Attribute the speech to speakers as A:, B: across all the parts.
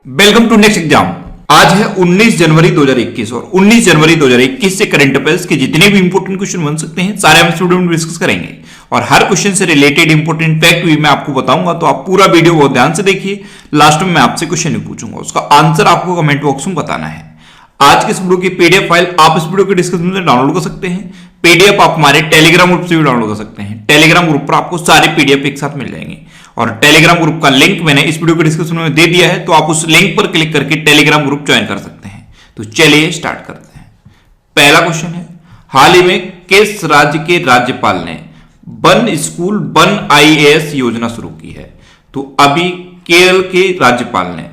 A: Welcome to next exam. आज है 19 जनवरी 2021 और 19 जनवरी 2021 से करंट अफेयर्स के जितने भी इंपोर्टेंट क्वेश्चन बन सकते हैं सारे हम इस वीडियो में डिस्कस करेंगे और हर क्वेश्चन से रिलेटेड इंपोर्टेंट फैक्ट भी मैं आपको बताऊंगा, तो आप पूरा वीडियो बहुत ध्यान से देखिए। लास्ट में मैं आपसे क्वेश्चन भी पूछूंगा, उसका आंसर आपको कमेंट बॉक्स में बताना है। आज के इस वीडियो की पीडीएफ फाइल आप इस वीडियो के डिस्क्रिप्शन में डाउनलोड कर सकते हैं। पीडीएफ आप हमारे टेलीग्राम ग्रुप से भी डाउनलोड कर सकते हैं। टेलीग्राम ग्रुप पर आपको सारे पीडीएफ एक साथ मिल जाएंगे और टेलीग्राम ग्रुप का लिंक मैंने इस वीडियो के डिस्क्रिप्शन में दे दिया है, तो आप उस लिंक पर क्लिक करके टेलीग्राम ग्रुप ज्वाइन कर सकते हैं। तो चलिए स्टार्ट करते हैं। पहला क्वेश्चन है, हाल ही में किस राज्य के राज्यपाल ने वन स्कूल वन आईएएस योजना शुरू की है? तो अभी केरल के राज्यपाल ने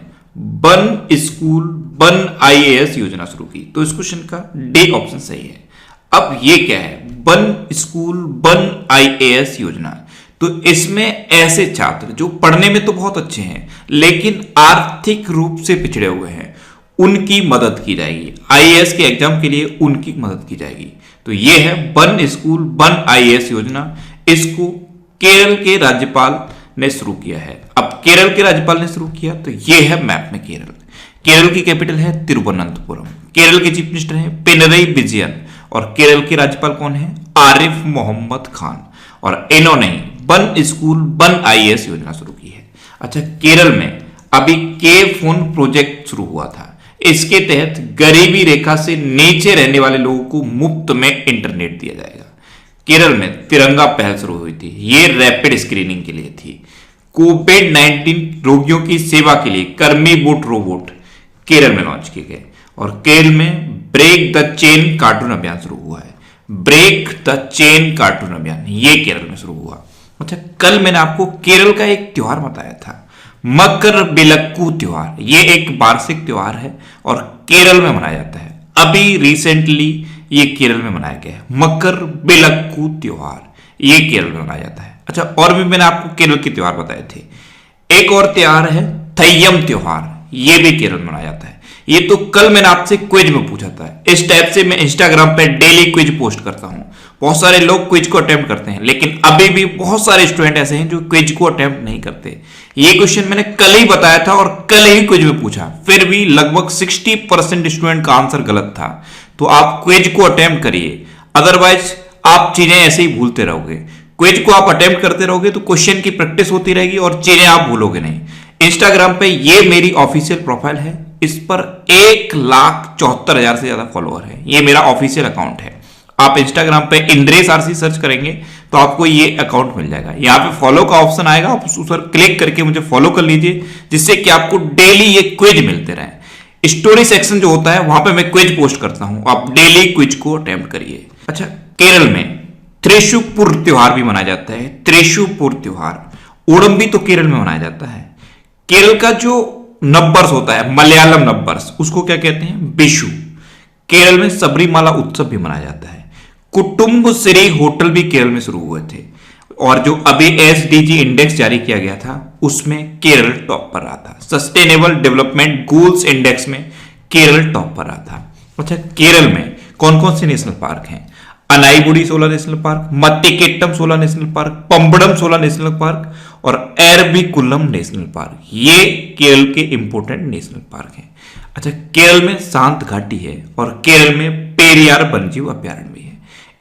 A: वन स्कूल वन आईएएस योजना शुरू की, तो इस क्वेश्चन का डी ऑप्शन सही है। अब ये क्या है, वन स्कूल वन आईएएस योजना? तो इसमें ऐसे छात्र जो पढ़ने में तो बहुत अच्छे हैं लेकिन आर्थिक रूप से पिछड़े हुए हैं, उनकी मदद की जाएगी। आईएएस के एग्जाम के लिए उनकी मदद की जाएगी। तो यह है वन स्कूल वन आईएएस योजना। इसको केरल के राज्यपाल ने शुरू किया है। अब केरल के राज्यपाल ने शुरू किया तो यह है मैप में केरल। केरल की कैपिटल है तिरुवनंतपुरम। केरल के चीफ मिनिस्टर हैं पिनरई विजयन और केरल के राज्यपाल कौन है? आरिफ मोहम्मद खान। और इन्होंने वन स्कूल वन आईएएस योजना शुरू की है। अच्छा, केरल में अभी के फोन प्रोजेक्ट शुरू हुआ था। इसके तहत गरीबी रेखा से नीचे रहने वाले लोगों को मुफ्त में इंटरनेट दिया जाएगा। केरल में तिरंगा पहल शुरू हुई थी, ये रैपिड स्क्रीनिंग के लिए थी। कोविड-19 रोगियों की सेवा के लिए कर्मी बोट रोबोट केरल में लॉन्च किए गए और केरल में ब्रेक द चेन कार्टून अभियान शुरू हुआ है। ब्रेक द चेन कार्टून अभियान ये केरल में शुरू हुआ। अच्छा, कल मैंने आपको केरल का एक त्योहार बताया था, मकर बिलक्कू त्योहार। ये एक वार्षिक त्योहार है और केरल में मनाया जाता है। अभी रिसेंटली ये केरल में मनाया गया है, मकर बिलक्कू त्योहार ये केरल में मनाया जाता है। अच्छा, और भी मैंने आपको केरल के त्योहार बताए थे। एक और त्योहार है थय्यम त्योहार, ये भी केरल में मनाया जाता है। ये तो कल मैंने आपसे क्विज में पूछा था। इस टाइप से मैं इंस्टाग्राम पे डेली क्विज पोस्ट करता हूं। बहुत सारे लोग क्विज को अटेम्प्ट करते हैं लेकिन अभी भी बहुत सारे स्टूडेंट ऐसे हैं जो क्विज को अटेम्प्ट नहीं करते। ये क्वेश्चन मैंने कल ही बताया था और कल ही क्विज में पूछा, फिर भी लगभग 60% स्टूडेंट का आंसर गलत था। तो आप क्विज को अटेम्प्ट करिए, अदरवाइज आप चीजें ऐसे ही भूलते रहोगे। क्विज को आप अटेम्प्ट करते रहोगे तो क्वेश्चन की प्रैक्टिस होती रहेगी और चीजें आप भूलोगे नहीं। इंस्टाग्राम पे ये मेरी ऑफिशियल प्रोफाइल है, इस पर 1,74,000 से ज्यादा फॉलोअर है। ये मेरा ऑफिशियल अकाउंट है। आप इंस्टाग्राम पे इंद्रेश आरसी सर्च करेंगे तो आपको ये अकाउंट मिल जाएगा। यहाँ पे फॉलो का ऑप्शन आएगा, आप उस पर क्लिक करके मुझे फॉलो कर लीजिए, जिससे कि आपको डेली ये क्विज मिलते रहे। स्टोरी सेक्शन जो होता है वहां पे मैं क्विज पोस्ट करता हूं, आप डेली क्विज को अटेम्प्ट करिए। अच्छा, केरल में त्रिशूपुर त्योहार भी मनाया जाता है। त्रिशूपुर त्योहार। ओणम भी तो केरल में मनाया जाता है। केरल का जो नववर्ष होता है, मलयालम नववर्ष, उसको क्या कहते हैं? विशु। केरल में सबरीमाला उत्सव भी मनाया जाता है। कुटुंब श्री होटल भी केरल में शुरू हुए थे और जो अभी एसडीजी इंडेक्स जारी किया गया था उसमें केरल टॉप पर रहा था। सस्टेनेबल डेवलपमेंट गोल्स इंडेक्स में केरल टॉप पर रहा था। अच्छा, केरल में कौन कौन से नेशनल पार्क हैं? Anaigudi 16 national park, Mathikettan 16 national park, Pambadum 16 national park और एरविकुलम नेशनल पार्क, ये केरल के इंपोर्टेंट नेशनल पार्क हैं। अच्छा, केरल में शांत घाटी है और केरल में पेरियार वन्यजीव अभ्यारण्य भी है।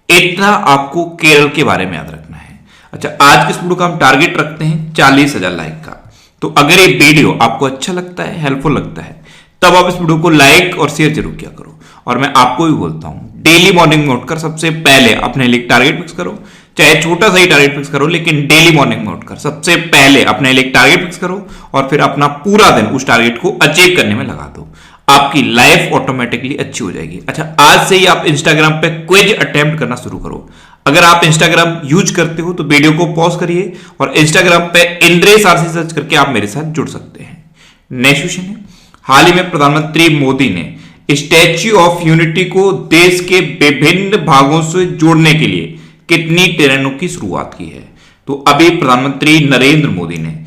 A: इतना आपको केरल के बारे में याद रखना है। अच्छा, आज के इस वीडियो का हम टारगेट रखते हैं 40,000 लाइक का। तो अगर ये वीडियो आपको अच्छा लगता है, हेल्पफुल लगता है, तब आप इस वीडियो को लाइक और शेयर जरूर किया करो। और मैं आपको भी बोलता हूं, डेली मॉर्निंग में उठकर सबसे पहले अपने लिए टारगेट फिक्स करो, चाहे छोटा सा ही टारगेट फिक्स करो, लेकिन डेली मॉर्निंग में उठकर सबसे पहले अपने लिए टारगेट फिक्स करो और फिर अपना पूरा दिन उस टारगेट को अचीव करने में लगा दो। आपकी लाइफ ऑटोमेटिकली अच्छी हो जाएगी। अच्छा, आज से ही आप इंस्टाग्राम पे क्विज अटेम्प्ट करना शुरू करो। अगर आप इंस्टाग्राम यूज करते हो तो वीडियो को पॉज करिए और इंस्टाग्राम पे इंद्रेश आरसी सर्च करके आप मेरे साथ जुड़ सकते हैं। नेक्स्ट क्वेश्चन है, हाल ही में प्रधानमंत्री मोदी ने स्टैच्यू ऑफ यूनिटी को देश के विभिन्न भागों से जोड़ने के लिए कितनी ट्रेनों की शुरुआत की है? तो अभी प्रधानमंत्री नरेंद्र मोदी ने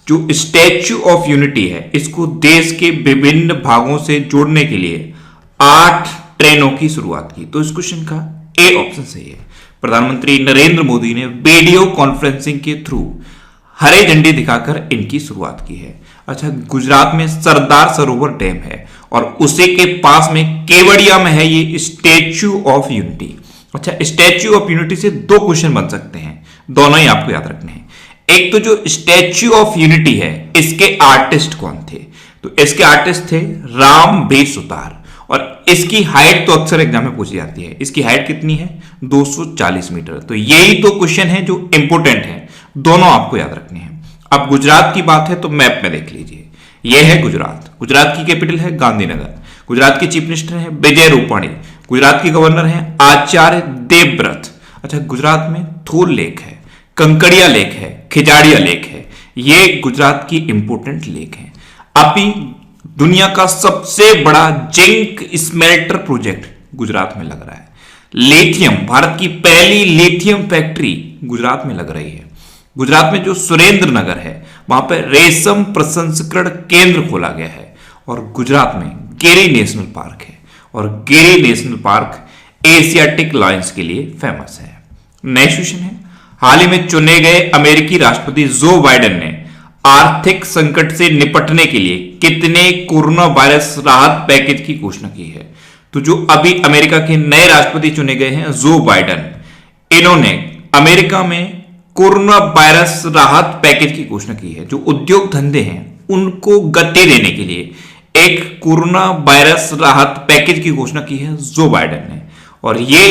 A: जो स्टैच्यू ऑफ यूनिटी है इसको देश के विभिन्न भागों से जोड़ने के लिए 8 ट्रेनों की शुरुआत की। तो इस क्वेश्चन का ए ऑप्शन सही है। प्रधानमंत्री नरेंद्र मोदी ने वीडियो कॉन्फ्रेंसिंग के थ्रू हरी झंडी दिखाकर इनकी शुरुआत की है। अच्छा, गुजरात में सरदार सरोवर डैम है और उसी के पास में केवड़िया में है ये स्टैच्यू ऑफ यूनिटी। अच्छा, स्टैच्यू ऑफ यूनिटी से दो क्वेश्चन बन सकते हैं, दोनों ही आपको याद रखने हैं। एक तो जो स्टैच्यू ऑफ यूनिटी है इसके आर्टिस्ट कौन थे, तो इसके आर्टिस्ट थे राम बी सुतार, और इसकी हाइट तो अक्सर एग्जाम में पूछी जाती है। इसकी हाइट कितनी है, 240 मीटर। तो यही तो क्वेश्चन है जो इंपोर्टेंट है, दोनों आपको याद रखने हैं। अब गुजरात की बात है तो मैप में देख लीजिए, यह है गुजरात। गुजरात की कैपिटल है गांधीनगर। गुजरात के चीफ मिनिस्टर है विजय रूपाणी। गुजरात के गवर्नर हैं आचार्य देवव्रत। अच्छा, गुजरात में थोल लेक है, कंकड़िया लेक है, खिजाड़िया लेक है, ये गुजरात की इंपोर्टेंट लेक है। अभी दुनिया का सबसे बड़ा जिंक स्मेल्टर प्रोजेक्ट गुजरात में लग रहा है। लिथियम, भारत की पहली लिथियम फैक्ट्री गुजरात में लग रही है। गुजरात में जो सुरेंद्र नगर है वहां पर रेशम प्रसंस्करण केंद्र खोला गया है। और गुजरात में गिरी नेशनल पार्क है, और गिरी नेशनल पार्क एशियाटिक लायंस के लिए फेमस है। नेक्स्ट क्वेश्चन है, हाल ही में चुने गए अमेरिकी राष्ट्रपति जो बाइडेन ने आर्थिक संकट से निपटने के लिए कितने कोरोना वायरस राहत पैकेज की घोषणा की है। तो जो अभी अमेरिका के नए राष्ट्रपति चुने गए हैं जो बाइडेन, इन्होंने अमेरिका में कोरोना वायरस राहत पैकेज की घोषणा की है। जो उद्योग धंधे हैं उनको गति देने के लिए एक कोरोना वायरस राहत पैकेज की घोषणा की है जो बाइडेन ने, और ये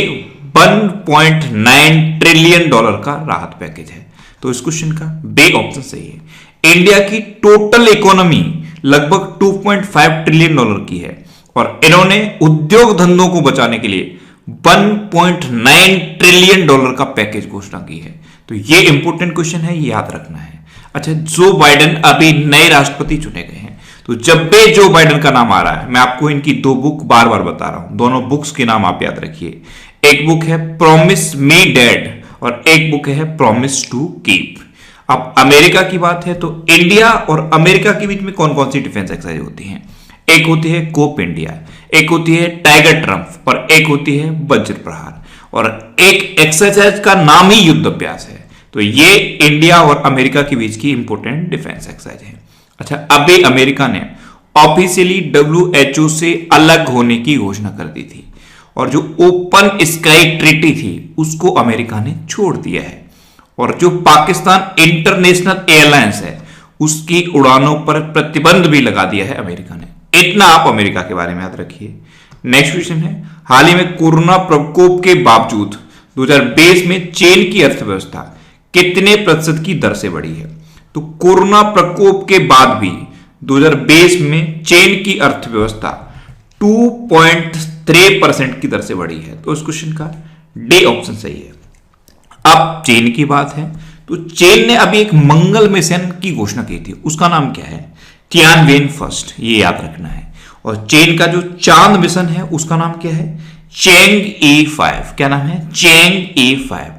A: 1.9 ट्रिलियन डॉलर का राहत पैकेज है। तो इस क्वेश्चन का बी ऑप्शन सही है। इंडिया की टोटल इकोनॉमी लगभग 2.5 ट्रिलियन डॉलर की है, और इन्होंने उद्योग धंधों को बचाने के लिए 1.9 ट्रिलियन डॉलर का पैकेज घोषणा की है। तो ये इंपॉर्टेंट क्वेश्चन है, ये याद रखना है। अच्छा, जो बाइडेन अभी नए राष्ट्रपति चुने गए हैं, तो जब भी जो बाइडेन का नाम आ रहा है, मैं आपको इनकी दो बुक बार बार बता रहा हूं, दोनों बुक्स के नाम आप याद रखिए। एक बुक है प्रॉमिस मी डैड और एक बुक है प्रॉमिस टू कीप। अब अमेरिका की बात है तो इंडिया और अमेरिका के बीच में कौन कौन सी डिफेंस एक्सरसाइज होती हैं। एक होती है कोप इंडिया, एक होती है टाइगर ट्रम्प और एक होती है वज्र प्रहार, और एक एक्सरसाइज का नाम ही युद्ध अभ्यास है। तो ये इंडिया और अमेरिका के बीच की इंपोर्टेंट डिफेंस एक्सरसाइज है। अच्छा, अभी अमेरिका ने ऑफिशियली WHO से अलग होने की घोषणा कर दी थी, और जो ओपन स्काई ट्रीटी थी उसको अमेरिका ने छोड़ दिया है, और जो पाकिस्तान इंटरनेशनल एयरलाइंस है उसकी उड़ानों पर प्रतिबंध भी लगा दिया है अमेरिका ने। इतना आप अमेरिका के बारे में याद रखिए। नेक्स्ट क्वेश्चन है, हाल ही में कोरोना प्रकोप के बावजूद 2020 में चीन की अर्थव्यवस्था कितने प्रतिशत की दर से बढ़ी है। तो कोरोना प्रकोप के बाद भी 2020 में चीन की अर्थव्यवस्था 2.3% की दर से बढ़ी है। तो इस क्वेश्चन का डी ऑप्शन सही है। अब चीन की बात है तो चीन ने अभी एक मंगल मिशन की घोषणा की थी, उसका नाम क्या है, तियानवेन फर्स्ट, ये याद रखना है। और चीन का जो चांद मिशन है उसका नाम क्या है, चैंग-E5। क्या नाम है, चैंग-E5।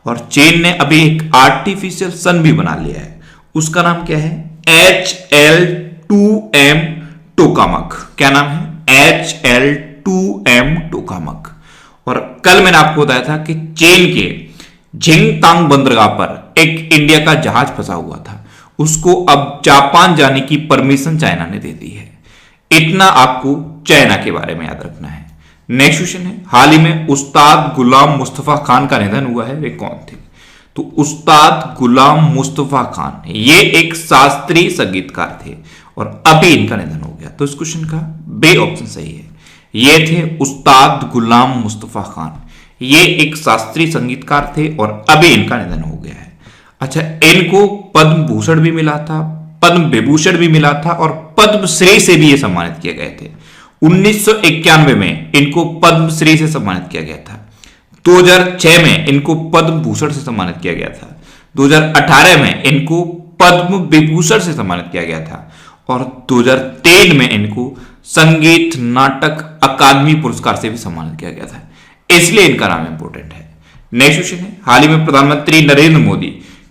A: और चीन ने अभी एक आर्टिफिशियल सन भी बना लिया है, उसका नाम क्या है, HL2M टोकामक। क्या नाम है, HL2M टोकामक। और कल मैंने आपको बताया था कि चीन के झिंगतांग बंदरगाह पर एक इंडिया का जहाज फंसा हुआ था, उसको अब जापान जाने की परमिशन चाइना ने दे दी है। इतना आपको चाइना के बारे में याद रखना है। नेक्स्ट क्वेश्चन है, हाल ही में उस्ताद गुलाम मुस्तफा खान का निधन हुआ है, वे कौन थे। तो उस्ताद गुलाम मुस्तफा खान ये एक शास्त्रीय संगीतकार थे और अभी इनका निधन हो गया। तो इस क्वेश्चन का बी ऑप्शन सही है। ये थे उस्ताद गुलाम मुस्तफा खान, ये एक शास्त्रीय संगीतकार थे और अभी इनका निधन हो गया है। अच्छा, इनको पद्म भूषण भी मिला था, पद्म विभूषण भी मिला था और पद्मश्री से भी ये सम्मानित किए गए थे। 1991 में इनको पद्मश्री से सम्मानित किया गया था। 2006 में इनको पद्म भूषण से सम्मानित किया गया था। 2018 में इनको पद्म विभूषण से सम्मानित किया गया था और 2003 में इनको संगीत नाटक अकादमी पुरस्कार से भी सम्मानित किया गया था, इसलिए इनका नाम इंपोर्टेंट है। नेक्स्ट क्वेश्चन है, हाल ही में प्रधानमंत्री नरेंद्र मोदी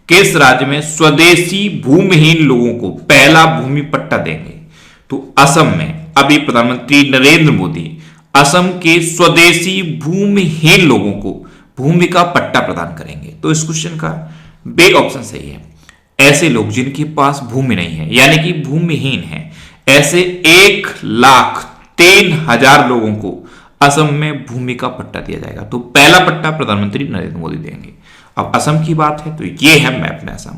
A: किस राज्य में स्वदेशी भूमिहीन लोगों को पहला भूमि पट्टा देंगे। तो असम में अभी प्रधानमंत्री नरेंद्र मोदी असम के स्वदेशी भूमिहीन लोगों को भूमि का पट्टा प्रदान करेंगे। तो इस क्वेश्चन का बी ऑप्शन सही है। ऐसे लोग जिनके पास भूमि नहीं है यानी कि भूमिहीन है, ऐसे 1,03,000 लोगों को असम में भूमि का पट्टा दिया जाएगा। तो पहला पट्टा प्रधानमंत्री नरेंद्र मोदी देंगे। अब असम की बात है तो ये है मैप में असम।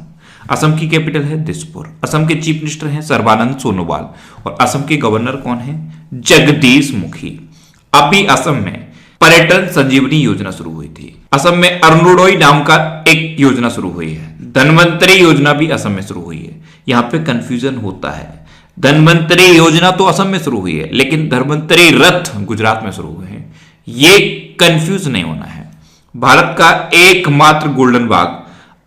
A: असम की कैपिटल है दिसपुर। असम के चीफ मिनिस्टर हैं सर्बानंद सोनोवाल और असम के गवर्नर कौन है? जगदीश मुखी। अभी असम में पर्यटन संजीवनी योजना शुरू हुई थी। असम में अरुणोदय नाम का एक योजना शुरू हुई है। धनवंतरी योजना भी असम में शुरू हुई है। यहां पे कंफ्यूजन होता है, धनवंतरी योजना तो असम में शुरू हुई है लेकिन धनवंतरी रथ गुजरात में शुरू हुए हैं, ये कंफ्यूज नहीं होना है। भारत का एकमात्र गोल्डन बाघ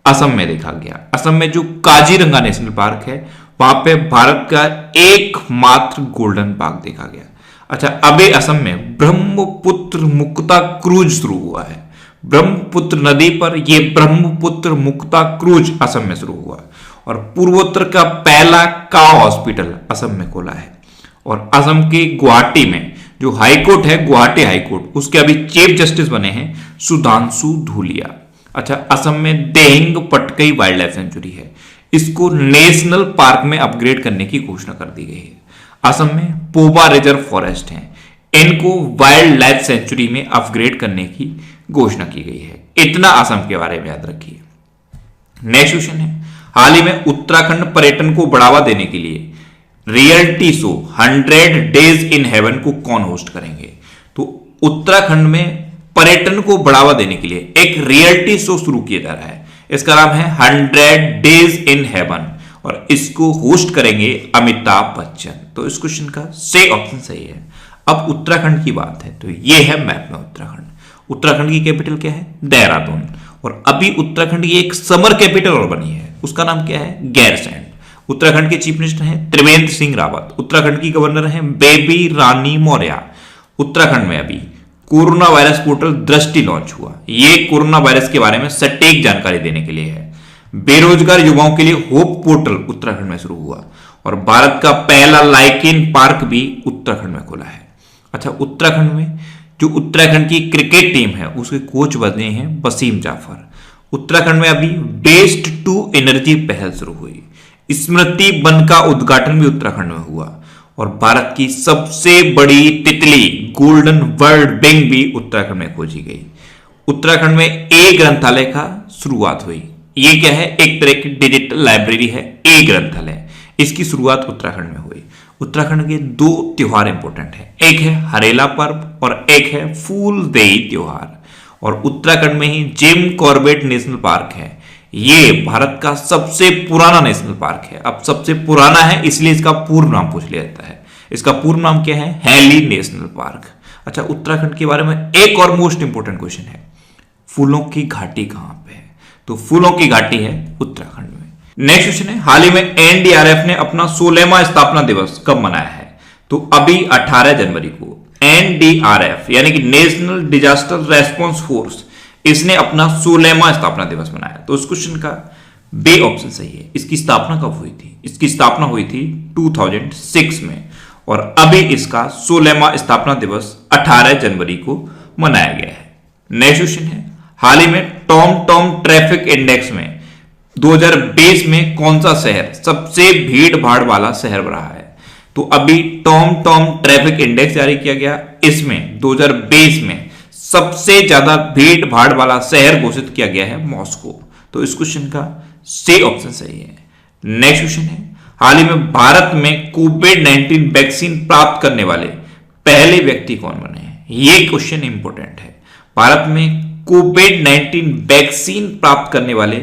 A: असम में देखा गया। असम में जो काजीरंगा नेशनल पार्क है वहां पे भारत का एकमात्र गोल्डन बाघ देखा गया। अच्छा, अभी असम में ब्रह्मपुत्र मुक्ता क्रूज शुरू हुआ है। ब्रह्मपुत्र नदी पर यह ब्रह्मपुत्र मुक्ता क्रूज असम में शुरू हुआ और पूर्वोत्तर का पहला काव हॉस्पिटल असम में खोला है। और असम के गुवाहाटी में जो हाईकोर्ट है, गुवाहाटी हाईकोर्ट, उसके अभी चीफ जस्टिस बने हैं सुधांशु धूलिया। अच्छा, असम में Dehing Patkai wild life sanctuary है, इसको नेशनल पार्क में अपग्रेड करने की घोषणा कर दी गई है। असम में पोबा रिजर्व फॉरेस्ट है, इनको वाइल्ड लाइफ सेंचुरी में अपग्रेड करने की घोषणा की गई है। इतना असम के बारे में याद रखिए। नेक्स्ट क्वेश्चन है, हाल ही में उत्तराखंड पर्यटन को बढ़ावा देने के लिए reality show 100 days in heaven को कौन होस्ट करेंगे? तो उत्तराखंड में पर्यटन को बढ़ावा देने के लिए एक रियलिटी शो शुरू किया जा रहा है। इसका नाम है 100 डेज इन हेवन और इसको होस्ट करेंगे अमिताभ बच्चन। तो इस क्वेश्चन का सही ऑप्शन सही है। अब उत्तराखंड की बात है तो ये है मैप में उत्तराखंड। उत्तराखंड की कैपिटल क्या है? देहरादून। और अभी उत्तराखंड की एक समर कैपिटल और बनी है, उसका नाम क्या है? गैरसैंण। उत्तराखंड के चीफ मिनिस्टर हैं त्रिवेंद्र सिंह रावत। उत्तराखंड की गवर्नर हैं बेबी रानी मौर्य। उत्तराखंड में अभी कोरोना वायरस पोर्टल दृष्टि लॉन्च हुआ। ये कोरोना वायरस के बारे में सटीक जानकारी देने के लिए है। बेरोजगार युवाओं के लिए होप पोर्टल उत्तराखंड में शुरू हुआ और भारत का पहला लाइकेन पार्क भी उत्तराखंड में खुला है। अच्छा, उत्तराखंड में जो उत्तराखंड की क्रिकेट टीम है उसके कोच बने हैं वसीम जाफर। उत्तराखंड में अभी वेस्ट टू एनर्जी पहल शुरू हुई। स्मृति वन का उद्घाटन भी उत्तराखंड में हुआ और भारत की सबसे बड़ी तितली गोल्डन वर्ल्ड बिंग भी उत्तराखंड में खोजी गई। उत्तराखंड में ए ग्रंथालय का शुरुआत हुई। ये क्या है? एक तरह की डिजिटल लाइब्रेरी है, ए ग्रंथालय। इसकी शुरुआत उत्तराखंड में हुई। उत्तराखंड के 2 त्योहार इंपॉर्टेंट है, एक है हरेला पर्व और एक है फूल देई त्योहार। और उत्तराखंड में ही जिम कॉर्बेट नेशनल पार्क है। ये भारत का सबसे पुराना नेशनल पार्क है। अब सबसे पुराना है इसलिए इसका पूर्ण नाम पूछ लिया जाता है। इसका पूर्ण नाम क्या है? Hailey national park. अच्छा, उत्तराखंड के बारे में एक और मोस्ट इंपोर्टेंट क्वेश्चन है, फूलों की घाटी कहां पे है? तो फूलों की घाटी है उत्तराखंड में। नेक्स्ट क्वेश्चन है, हाल ही में एनडीआरएफ ने अपना 16वां स्थापना दिवस कब मनाया है? तो अभी 18 जनवरी को एनडीआरएफ यानी कि नेशनल डिजास्टर रेस्पॉन्स फोर्स, इसने अपना 16वां स्थापना दिवस मनाया। तो उस क्वेश्चन का बी ऑप्शन सही है। इसकी स्थापना कब हुई थी? इसकी स्थापना हुई थी 2006 में और अभी इसका 16वां स्थापना दिवस 18 जनवरी को मनाया गया है। नेक्स्ट क्वेश्चन है, हाल ही में टॉम ट्रैफिक इंडेक्स में 2020 में कौन सा शहर सबसे भीड़ भाड़ वाला शहर रहा है? तो अभी टॉम ट्रैफिक इंडेक्स जारी किया गया, इसमें 2020 में सबसे ज्यादा भीड़ भाड़ वाला शहर घोषित किया गया है मॉस्को। तो इस क्वेश्चन का सी ऑप्शन सही है। नेक्स्ट क्वेश्चन है, हाल ही में भारत में कोविड-19 वैक्सीन प्राप्त करने वाले पहले व्यक्ति कौन बने हैं? ये क्वेश्चन इंपॉर्टेंट है। भारत में कोविड-19 वैक्सीन प्राप्त करने वाले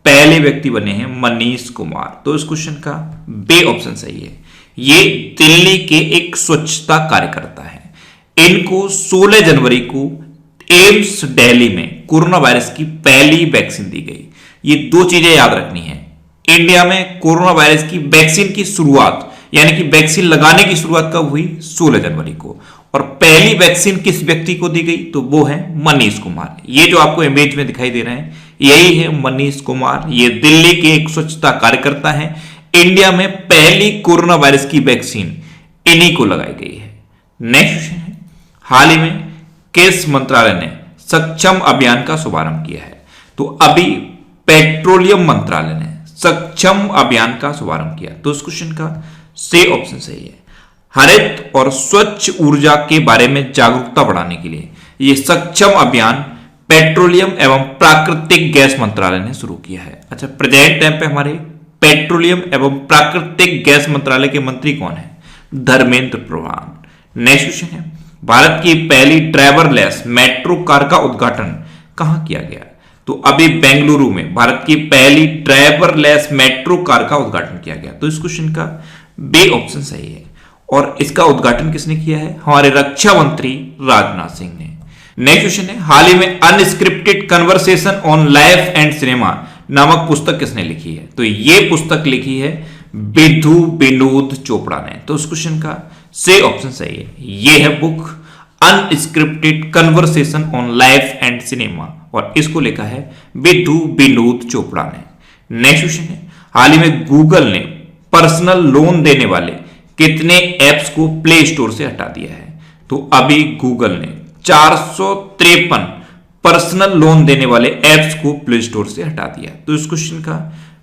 A: पहले व्यक्ति बने हैं मनीष कुमार। तो इस क्वेश्चन का बी ऑप्शन सही है। ये दिल्ली के एक स्वच्छता कार्यकर्ता है। इनको 16 जनवरी को एम्स दिल्ली में कोरोना वायरस की पहली वैक्सीन दी गई। ये 2 चीजें याद रखनी है। इंडिया में कोरोना वायरस की वैक्सीन की शुरुआत यानी कि वैक्सीन लगाने की शुरुआत कब हुई? 16 जनवरी को। और पहली वैक्सीन किस व्यक्ति को दी गई? तो वो है मनीष कुमार। ये जो आपको इमेज में दिखाई दे रहे हैं यही है मनीष कुमार। ये दिल्ली के एक स्वच्छता कार्यकर्ता हैं। इंडिया में पहली कोरोना वायरस की वैक्सीन इन्हीं को लगाई गई है। नेक्स्ट क्वेश्चन है, हाल ही में किस मंत्रालय ने सक्षम अभियान का शुभारंभ किया है? तो अभी पेट्रोलियम मंत्रालय ने सक्षम अभियान का शुभारंभ किया? तो इस क्वेश्चन का सी ऑप्शन सही है। हरित और स्वच्छ ऊर्जा के बारे में जागरूकता बढ़ाने के लिए यह सक्षम अभियान पेट्रोलियम एवं प्राकृतिक गैस मंत्रालय ने शुरू किया है। अच्छा, प्रेजेंट टाइम पे हमारे पेट्रोलियम एवं प्राकृतिक गैस मंत्रालय के मंत्री कौन है? धर्मेंद्र प्रधान। नेक्स्ट क्वेश्चन है, भारत की पहली ड्राइवरलेस मेट्रो कार का उद्घाटन कहां किया गया? तो अभी बेंगलुरु में भारत की पहली ड्राइवरलेस मेट्रो कार का उद्घाटन किया गया। तो इस क्वेश्चन का बी ऑप्शन सही है। और इसका उद्घाटन किसने किया है? हमारे रक्षा मंत्री राजनाथ सिंह ने। नेक्स्ट क्वेश्चन है, हाल ही में unscripted conversation on life and cinema नामक पुस्तक किसने लिखी है? तो ये पुस्तक लिखी है विधु विनोद चोपड़ा ने। तो उस क्वेश्चन का सी ऑप्शन सही है। ये है book unscripted conversation on life and cinema और इसको लिखा है विधु विनोद चोपड़ा ने। नेक्स्ट क्वेश्चन है, हाल ही में गूगल ने पर्सनल लोन देने वाले कितने एप्स को प्ले स्टोर से हटा दिया है? तो अभी गूगल ने 453 पर्सनल लोन देने वाले एप्स को प्ले स्टोर से हटा दिया। तो इस क्वेश्चन का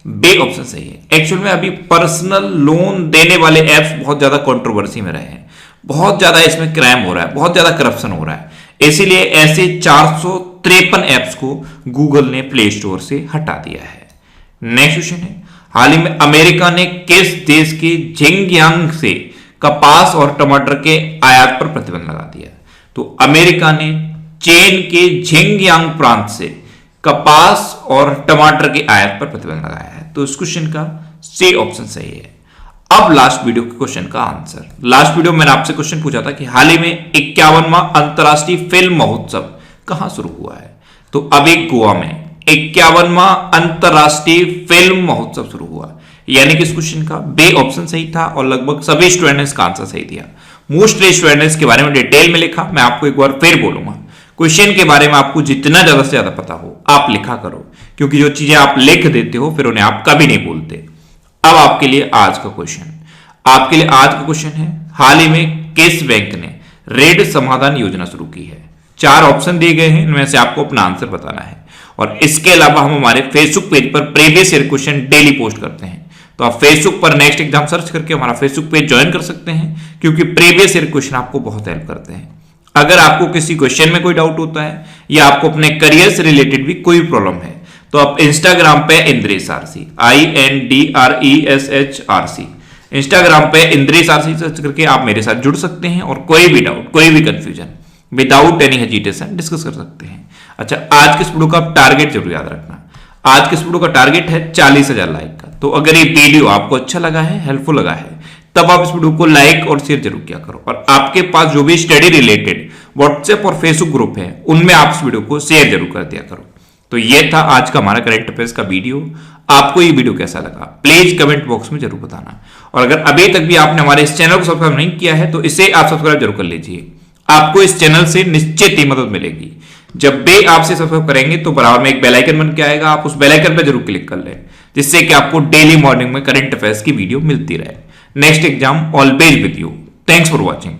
A: बी ऑप्शन सही है। एक्चुअल में अभी पर्सनल लोन देने वाले एप्स बहुत ज्यादा कंट्रोवर्सी में रहे हैं, बहुत ज्यादा इसमें क्राइम हो रहा है, बहुत ज्यादा करप्शन हो रहा है, इसीलिए ऐसे 453 एप्स को गूगल ने प्ले स्टोर से हटा दिया है। नेक्स्ट क्वेश्चन है, हाल ही में अमेरिका ने किस देश के झिंगयांग से कपास और टमाटर के आयात पर प्रतिबंध लगा दिया? तो अमेरिका ने चीन के झिंगयांग प्रांत से कपास और टमाटर के आयात पर प्रतिबंध लगाया है। तो इस क्वेश्चन का सी ऑप्शन सही है। अब लास्ट वीडियो के क्वेश्चन का आंसर। लास्ट वीडियो में मैंने आपसे क्वेश्चन पूछा था कि हाल ही में 51वां अंतरराष्ट्रीय फिल्म महोत्सव कहां शुरू हुआ है? तो अभी गोवा में 51वां अंतरराष्ट्रीय फिल्म महोत्सव शुरू हुआ, यानी कि इस क्वेश्चन का बी ऑप्शन सही था और लगभग सभी स्टूडेंट ने इसका आंसर सही दिया। मोस्टली स्टूडेंट ने इसके बारे में डिटेल में लिखा। मैं आपको एक बार फिर बोलूंगा, क्वेश्चन के बारे में आपको जितना ज्यादा से ज्यादा पता हो आप लिखा करो, क्योंकि जो चीजें आप लिख देते हो फिर उन्हें आप कभी नहीं बोलते। अब आपके लिए आज का क्वेश्चन, आपके लिए आज का क्वेश्चन है, हाल ही में किस बैंक ने ऋण समाधान योजना शुरू की है? 4 ऑप्शन दिए गए हैं, इनमें से आपको अपना आंसर बताना है। और इसके अलावा हम हमारे फेसबुक पेज पर previous year question daily post करते हैं, तो आप फेसबुक पर नेक्स्ट एग्जाम सर्च करके हमारा फेसबुक पेज ज्वाइन कर सकते हैं, क्योंकि प्रीवियस ईयर क्वेश्चन आपको बहुत हेल्प करते हैं। अगर आपको किसी क्वेश्चन में कोई डाउट होता है या आपको अपने करियर से रिलेटेड भी कोई प्रॉब्लम है, तो आप इंस्टाग्राम पे इंद्रेश आरसी INDRESHRC इंस्टाग्राम पे इंद्रेश आरसी सर्च करके आप मेरे साथ जुड़ सकते हैं और कोई भी डाउट, कोई भी confusion without any hesitation discuss कर सकते हैं। अच्छा, आज के इस वीडियो का टारगेट जरूर याद रखना। आज के इस वीडियो का टारगेट है 40,000 लाइक का। तो अगर ये वीडियो आपको अच्छा लगा है, हेल्पफुल लगा है, तब आप इस वीडियो को लाइक और शेयर जरूर किया करो। और आपके पास जो भी स्टडी रिलेटेड व्हाट्सएप और फेसबुक ग्रुप है, उनमें आप इस वीडियो को शेयर जरूर कर दिया करो। तो ये था आज का हमारा करंट अफेयर्स का वीडियो। आपको ये वीडियो कैसा लगा प्लीज कमेंट बॉक्स में जरूर बताना। और अगर अभी तक भी आपने हमारे इस चैनल को सब्सक्राइब नहीं किया है, तो इसे आप सब्सक्राइब जरूर कर लीजिए। आपको इस चैनल से निश्चित ही मदद मिलेगी। जब भी आपसे सब्सक्राइब करेंगे तो बराबर में एक बेल आइकन बन के आएगा, आप उस बेल आइकन पर जरूर क्लिक कर लें, जिससे कि आपको डेली मॉर्निंग में करंट अफेयर्स की वीडियो मिलती रहे। Next exam always with you. Thanks for watching.